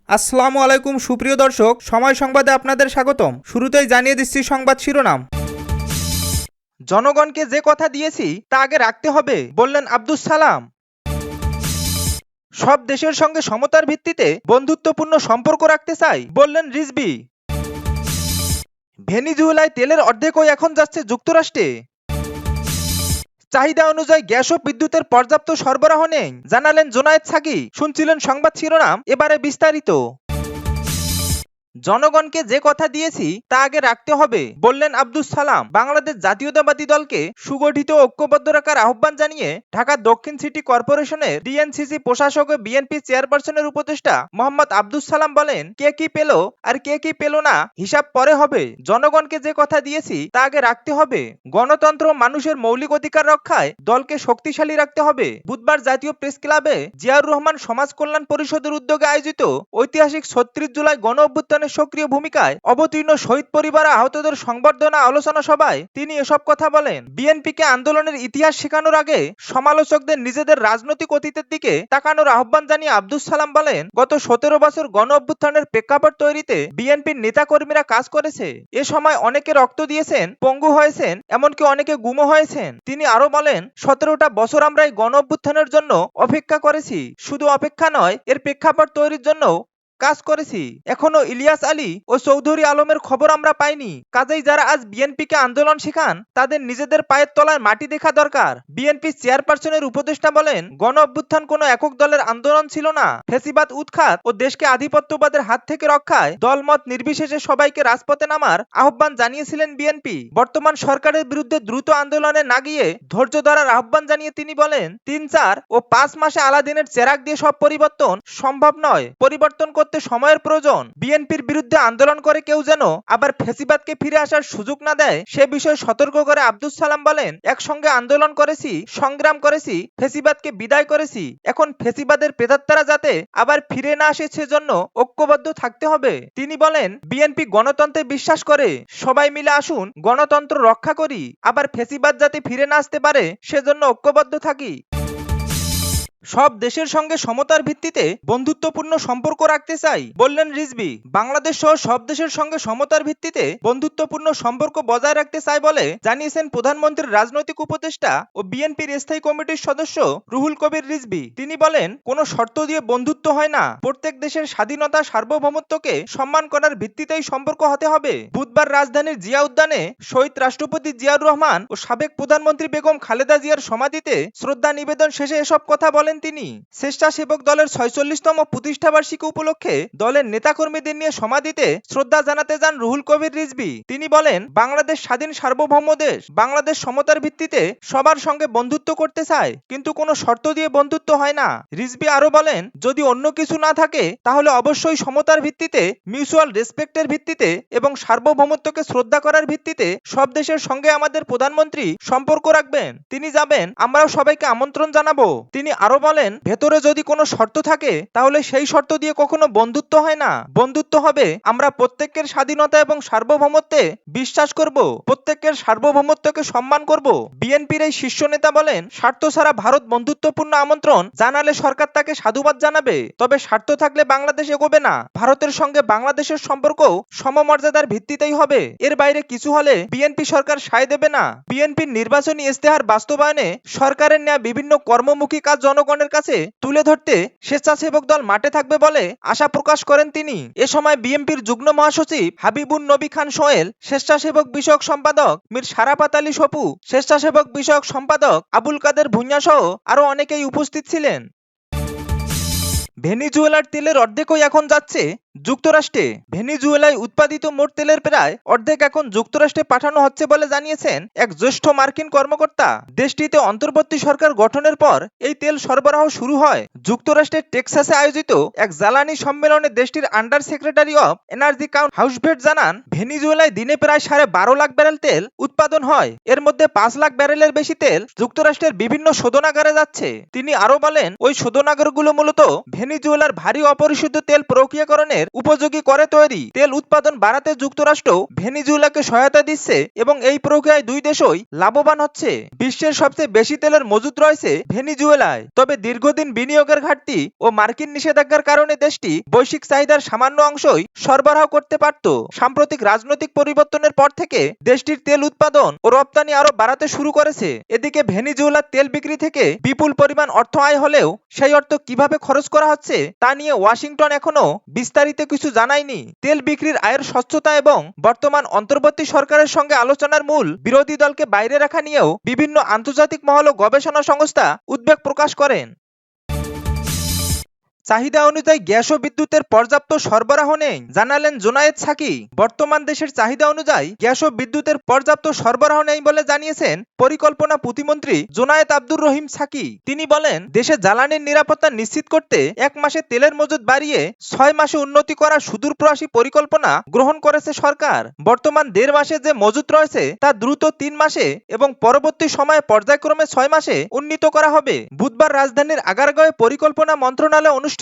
আসসালামু আলাইকুম সুপ্রিয় দর্শক, সময় সংবাদে আপনাদের স্বাগতম। শুরুতেই জানিয়ে দিচ্ছি সংবাদ শিরোনাম। জনগণকে যে কথা দিয়েছি তা আগে রাখতে হবে, বললেন আব্দুস সালাম। সব দেশের সঙ্গে সমতার ভিত্তিতে বন্ধুত্বপূর্ণ সম্পর্ক রাখতে চাই, বললেন রিজভী। ভেনিজুয়েলায় তেলের অর্ধেকই এখন যাচ্ছে যুক্তরাষ্ট্রে। চাহিদা অনুযায়ী গ্যাস ও বিদ্যুতের পর্যাপ্ত সরবরাহ নেই, জানালেন জোনায়েদ সাকি। শুনছিলেন সংবাদ শিরোনাম, এবারে বিস্তারিত। জনগণকে যে কথা দিয়েছি তা আগে রাখতে হবে, বললেন আব্দুস সালাম। বাংলাদেশ জাতীয়তাবাদী দলকে সুগঠিত ও ঐক্যবদ্ধ রাখার আহ্বান জানিয়ে ঢাকা দক্ষিণ সিটি কর্পোরেশনের ডিএনসিসি প্রশাসক ও বিএনপি চেয়ারপারসনের উপদেষ্টা মোহাম্মদ আব্দুস সালাম বলেন, কে কি পেল আর কে কি পেল না হিসাব পরে হবে। জনগণকে যে কথা দিয়েছি তা আগে রাখতে হবে। গণতন্ত্র মানুষের মৌলিক অধিকার রক্ষায় দলকে শক্তিশালী রাখতে হবে। বুধবার জাতীয় প্রেস ক্লাবে জিয়াউর রহমান সমাজ কল্যাণ পরিষদের উদ্যোগে আয়োজিত ঐতিহাসিক ৩৬ জুলাই গণ অভ্যুত্থানের সক্রিয় ভূমিকায় অবতীর্ণ শহীদ পরিবার আহতদের সংবর্ধনা আলোচনা সভায় তিনি এসব কথা বলেন। বিএনপিকে আন্দোলনের ইতিহাস শেখানোর আগে সমালোচকদের নিজেদের রাজনৈতিক অতীতের দিকে তাকানোর আহ্বান জানিয়ে আব্দুস সালাম বলেন, গত ১৭ বছর গণ অভ্যুত্থানের প্রেক্ষাপট তৈরিতে বিএনপির নেতাকর্মীরা কাজ করেছে। এ সময় অনেকে রক্ত দিয়েছেন, পঙ্গু হয়েছেন, এমনকি অনেকে গুমও হয়েছেন। তিনি আরো বলেন, ১৭টা বছর আমরা এই গণ অভ্যুত্থানের জন্য অপেক্ষা করেছি। শুধু অপেক্ষা নয়, এর প্রেক্ষাপট তৈরির জন্য কাজ করেছি। এখনো ইলিয়াস আলী ও চৌধুরী আলমের খবর আমরা পাইনি। কাজেই যারা আজ বিএনপিকে আন্দোলন শেখান তাদের নিজেদের পায়ের তলায় মাটি দেখা দরকার। বিএনপি চেয়ারপারসনের উপদেষ্টা বলেন, গণ অভ্যুত্থান কোনো একক দলের আন্দোলন ছিল না। ফ্যাসিবাদ উৎখাত ও দেশকে আধিপত্যবাদের হাত থেকে রক্ষায় দলমত নির্বিশেষে সবাইকে রাজপথে নামার আহ্বান জানিয়েছিলেন বিএনপি। বর্তমান সরকারের বিরুদ্ধে দ্রুত আন্দোলনে না গিয়ে ধৈর্য ধরার আহ্বান জানিয়ে তিনি বলেন, ৩, ৪ ও ৫ মাসে আলাদিনের চেরাগ দিয়ে সব পরিবর্তন সম্ভব নয়। পরিবর্তন করতে সময়ের প্রয়োজন। বিএনপির বিরুদ্ধে আন্দোলন করে কেউ যেন আবার ফ্যাসিবাদকে ফিরে আসার সুযোগ না দেয় সে বিষয়ে সতর্ক করে আব্দুস সালাম বলেন, একসঙ্গে আন্দোলন করেছি, সংগ্রাম করেছি, ফ্যাসিবাদকে বিদায় করেছি। এখন ফ্যাসিবাদের প্রেতাত্মারা যাতে আবার ফিরে না আসে সেজন্য ঐক্যবদ্ধ থাকতে হবে। তিনি বলেন, বিএনপি গণতন্ত্রে বিশ্বাস করে। সবাই মিলে আসুন গণতন্ত্র রক্ষা করি, আবার ফ্যাসিবাদ যাতে ফিরে না আসতে পারে সেজন্য ঐক্যবদ্ধ থাকি। সব দেশের সঙ্গে সমতার ভিত্তিতে বন্ধুত্বপূর্ণ সম্পর্ক রাখতে চাই, বললেন রিজভী। বাংলাদেশ সহ সব দেশের সঙ্গে সমতার ভিত্তিতে বন্ধুত্বপূর্ণ সম্পর্ক বজায় রাখতে চাই বলে জানিয়েছেন প্রধানমন্ত্রীর রাজনৈতিক উপদেষ্টা ও বিএনপির স্থায়ী কমিটির সদস্য রুহুল কবির রিজভী। তিনি বলেন, কোনো শর্ত দিয়ে বন্ধুত্ব হয় না। প্রত্যেক দেশের স্বাধীনতা সার্বভৌমত্বকে সম্মান করার ভিত্তিতেই সম্পর্ক হতে হবে। বুধবার রাজধানীর জিয়া উদ্যানে শহীদ রাষ্ট্রপতি জিয়াউর রহমান ও সাবেক প্রধানমন্ত্রী বেগম খালেদা জিয়ার সমাধিতে শ্রদ্ধা নিবেদন শেষে এসব কথা বলেন তিনি। স্বেচ্ছাসেবক দলের ৪৬তম প্রতিষ্ঠাবার্ষিকী উপলক্ষে দলের নেতাকর্মীদের নিয়ে সমাধিতে শ্রদ্ধা জানাতে যান রুহুল কবির রিজভী। তিনি বলেন, বাংলাদেশ স্বাধীন সার্বভৌম দেশ। বাংলাদেশ সমতার ভিত্তিতে সবার সঙ্গে বন্ধুত্ব করতে চায়, কিন্তু কোনো শর্ত দিয়ে বন্ধুত্ব হয় না। রিজভী আরো বলেন, যদি অন্য কিছু না থাকে তাহলে অবশ্যই সমতার ভিত্তিতে, মিউচুয়াল রেসপেক্টের ভিত্তিতে এবং সার্বভৌমত্বকে শ্রদ্ধা করার ভিত্তিতে সব দেশের সঙ্গে আমাদের প্রধানমন্ত্রী সম্পর্ক রাখবেন। তিনি যাবেন, আমরাও সবাইকে আমন্ত্রণ জানাবো। তিনি আরো বলেন, ভেতরে যদি কোনো শর্ত থাকে তাহলে সেই শর্ত দিয়ে কখনো বন্ধুত্ব হয় না। বন্ধুত্ব হবে আমরা প্রত্যেকের স্বাধীনতা এবং সার্বভৌমত্বে বিশ্বাস করব, প্রত্যেকের সার্বভৌমত্বকে সম্মান করব। বিএনপির এই শীর্ষ নেতা বলেন, স্বার্থ ছাড়া ভারত বন্ধুত্বপূর্ণ আমন্ত্রণ জানালে সরকার তাকে সাধুবাদ জানাবে, তবে স্বার্থ থাকলে বাংলাদেশ এগোবে না। ভারতের সঙ্গে বাংলাদেশের সম্পর্ক সমমর্যাদার ভিত্তিতেই হবে। এর বাইরে কিছু হলে বিএনপি সরকার সায় দেবে না। বিএনপির নির্বাচনী ইস্তেহার বাস্তবায়নে সরকারের নেওয়া বিভিন্ন কর্মমুখী কাজ জনগণের কাছে তুলে ধরতে স্বেচ্ছাসেবক দল মাঠে থাকবে বলে আশা প্রকাশ করেন তিনি। এ সময় বিএনপির যুগ্ম মহাসচিব হাবিবুন নবী খান সোহেল, স্বেচ্ছাসেবক বিষয়ক সম্পাদক মীর শারাফাত আলী সপু, স্বেচ্ছাসেবক বিষয়ক সম্পাদক আবুল কাদের ভুঁইয়া সহ আরো অনেকেই উপস্থিত ছিলেন। ভেনিজুয়েলার তেলের অর্ধেকই এখন যাচ্ছে যুক্তরাষ্ট্রে। ভেনিজুয়েলায় উৎপাদিত মোট তেলের প্রায় অর্ধেক এখন যুক্তরাষ্ট্রে পাঠানো হচ্ছে বলে জানিয়েছেন এক জ্যেষ্ঠ মার্কিন কর্মকর্তা। দেশটিতে অন্তর্বর্তী সরকার গঠনের পর এই তেল সরবরাহ শুরু হয়। যুক্তরাষ্ট্রের টেক্সাসে আয়োজিত এক জ্বালানি সম্মেলনে দেশটির আন্ডার সেক্রেটারি অব এনার্জি কাউন্ট হাউসভেট জানান, ভেনিজুয়েলায় দিনে প্রায় ১২.৫ লাখ ব্যারেল তেল উৎপাদন হয়। এর মধ্যে ৫ লাখ ব্যারেলের বেশি তেল যুক্তরাষ্ট্রের বিভিন্ন শোধনাগারে যাচ্ছে। তিনি আরো বলেন, ওই শোধনাগারগুলো মূলত ভেনিজুয়েলার ভারী অপরিশোধিত তেল প্রক্রিয়াকরণের উপযোগী করে তৈরি তেল উৎপাদন বাড়াতে যুক্তরাষ্ট্র ভেনিজুয়েলাকে সহায়তা দিচ্ছে এবং এই প্রক্রিয়ায় দুই দেশই লাভবান হচ্ছে। বিশ্বের সবচেয়ে বেশি তেলের মজুত রয়েছে ভেনিজুয়েলায়। তবে দীর্ঘদিন বিনিয়োগের ঘাটতি ও মার্কিন নিষেধাজ্ঞার কারণে দেশটি বৈশ্বিক চাহিদার সামান্য অংশই সরবরাহ করতে পারত। সাম্প্রতিক রাজনৈতিক পরিবর্তনের পর থেকে দেশটির তেল উৎপাদন ও রপ্তানি আরো বাড়াতে শুরু করেছে। এদিকে ভেনিজুয়েলার তেল বিক্রি থেকে বিপুল পরিমাণ অর্থ আয় হলেও সেই অর্থ কিভাবে খরচ করা হচ্ছে তা নিয়ে ওয়াশিংটন এখনো বিস্তারিত কিছু জানায়নি। তেল বিক্রির আয়ের স্বচ্ছতা এবং বর্তমান অন্তর্বর্তী সরকারের সঙ্গে আলোচনার মূল বিরোধী দলকে বাইরে রাখা নিয়েও বিভিন্ন আন্তর্জাতিক মহল ও গবেষণা সংস্থা উদ্বেগ প্রকাশ করেন। চাহিদা অনুযায়ী গ্যাস ও বিদ্যুতের পর্যাপ্ত সরবরাহ নেই, জানালেন জোনায়েদ সাকি। বর্তমান দেশের চাহিদা অনুযায়ী গ্যাস ও বিদ্যুতের পর্যাপ্ত সরবরাহ নেই বলে জানিয়েছেন পরিকল্পনা প্রতিমন্ত্রী জোনায়েদ আব্দুর রহিম সাকি। তিনি বলেন, দেশে জ্বালানির নিরাপত্তা নিশ্চিত করতে 1 মাসে তেলের মজুত বাড়িয়ে 6 মাসে উন্নতি করার সুদূরপ্রয়াসী পরিকল্পনা গ্রহণ করেছে সরকার। বর্তমান 1.5 মাসে যে মজুত রয়েছে তা দ্রুত 3 মাসে এবং পরবর্তী সময়ে পর্যায়ক্রমে 6 মাসে উন্নীত করা হবে। বুধবার রাজধানীর আগারগাঁওয়ে পরিকল্পনা মন্ত্রণালয়ে অনুষ্ঠিত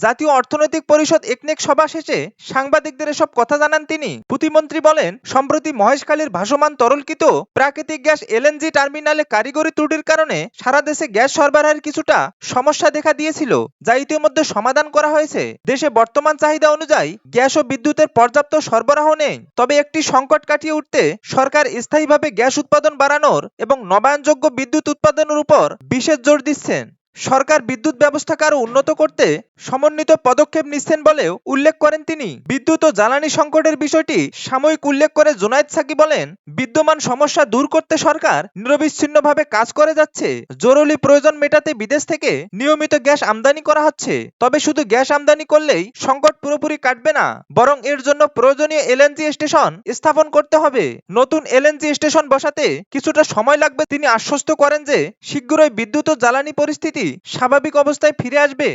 জাতীয় অর্থনৈতিক পরিষদ একনেক সভা শেষে সাংবাদিকদের এসব কথা জানান তিনি। প্রতিমন্ত্রী বলেন, সম্প্রতি মহেশখালীর ভাসমান তরলকৃত প্রাকৃতিক গ্যাস এলএনজি টার্মিনালে কারিগরি ত্রুটির কারণে সারা দেশে গ্যাস সরবরাহের কিছুটা সমস্যা দেখা দিয়েছিল, যা ইতিমধ্যে সমাধান করা হয়েছে। দেশে বর্তমান চাহিদা অনুযায়ী গ্যাস ও বিদ্যুতের পর্যাপ্ত সরবরাহ নেই। তবে একটি সংকট কাটিয়ে উঠতে সরকার স্থায়ীভাবে গ্যাস উৎপাদন বাড়ানোর এবং নবায়নযোগ্য বিদ্যুৎ উৎপাদনের উপর বিশেষ জোর দিচ্ছেন। সরকার বিদ্যুৎ ব্যবস্থাকে আরো উন্নত করতে সমন্বিত পদক্ষেপ নিচ্ছেন বলেও উল্লেখ করেন তিনি। বিদ্যুৎ ও জ্বালানি সংকটের বিষয়টি সাময়িক উল্লেখ করে জোনায়েদ সাকি বলেন, বিদ্যমান সমস্যা দূর করতে সরকার নিরবিচ্ছিন্নভাবে কাজ করে যাচ্ছে। জরুরি প্রয়োজন মেটাতে বিদেশ থেকে নিয়মিত গ্যাস আমদানি করা হচ্ছে। তবে শুধু গ্যাস আমদানি করলেই সংকট পুরোপুরি কাটবে না, বরং এর জন্য প্রয়োজনীয় এলএনজি স্টেশন স্থাপন করতে হবে। নতুন এলএনজি স্টেশন বসাতে কিছুটা সময় লাগবে। তিনি আশ্বস্ত করেন যে শীঘ্রই বিদ্যুৎ ও জ্বালানি পরিস্থিতি স্বাভাবিক অবস্থায় ফিরে আসবে।